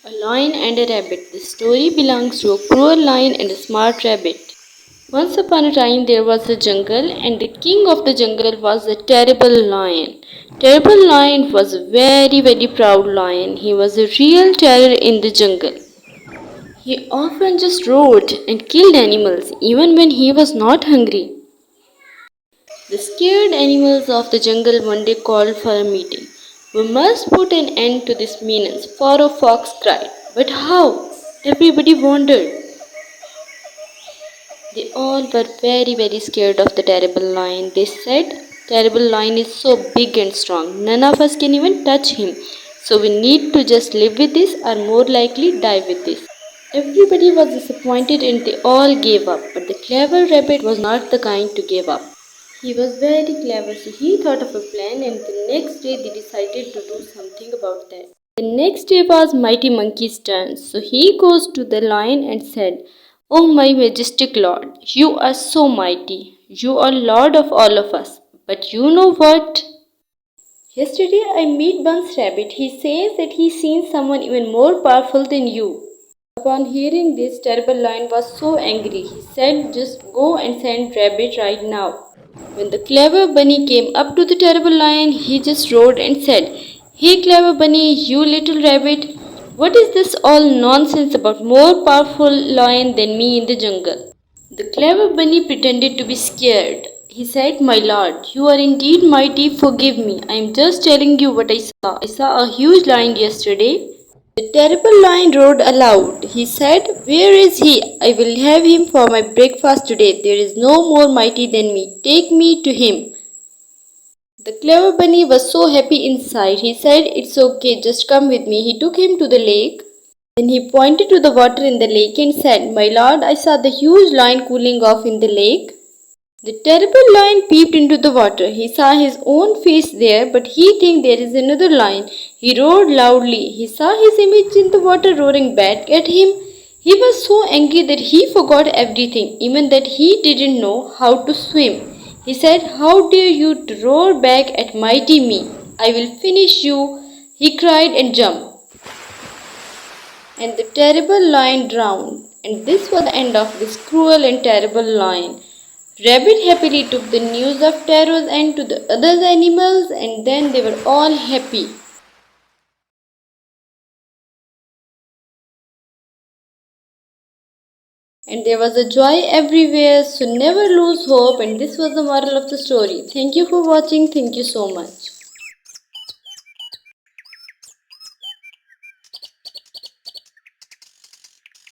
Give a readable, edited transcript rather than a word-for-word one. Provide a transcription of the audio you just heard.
A Lion and a Rabbit. The story belongs to a cruel lion and a smart rabbit. Once upon a time there was a jungle, and the king of the jungle was a terrible lion. Terrible Lion was a very proud lion. He was a real terror in the jungle. He often just roared and killed animals even when he was not hungry. The scared animals of the jungle one day called for a meeting. We must put an end to this meanness, for a fox cried. But how? Everybody wondered. They all were very scared of the terrible lion. They said, Terrible lion is so big and strong, none of us can even touch him. So we need to just live with this or more likely die with this. Everybody was disappointed and they all gave up, but the clever rabbit was not the kind to give up. He was very clever, so he thought of a plan, and the next day they decided to do something about that. The next day was Mighty Monkey's turn, so he goes to the lion and said, Oh, my majestic lord, you are so mighty. You are lord of all of us. But you know what? Yesterday I met Buns Rabbit. He says that he's seen someone even more powerful than you. Upon hearing this, Terrible Lion was so angry. He said, Just go and send Rabbit right now. When the clever bunny came up to the terrible lion, he just roared and said, Hey clever bunny, you little rabbit, what is this all nonsense about more powerful lion than me in the jungle? The clever bunny pretended to be scared. He said, My lord, you are indeed mighty, forgive me. I am just telling you what I saw. I saw a huge lion yesterday. The terrible lion roared aloud. He said, Where is he? I will have him for my breakfast today. There is no more mighty than me. Take me to him. The clever bunny was so happy inside. He said, It's okay, just come with me. He took him to the lake. Then he pointed to the water in the lake and said, My lord, I saw the huge lion cooling off in the lake. The terrible lion peeped into the water. He saw his own face there, but he think there is another lion. He roared loudly. He saw his image in the water roaring back at him. He was so angry that he forgot everything, even that he didn't know how to swim. He said, How dare you to roar back at mighty me? I will finish you. He cried and jumped. And the terrible lion drowned. And this was the end of this cruel and terrible lion. Rabbit happily took the news of Taro's end to the other animals, and then they were all happy. And there was a joy everywhere, so never lose hope. And this was the moral of the story. Thank you for watching. Thank you so much.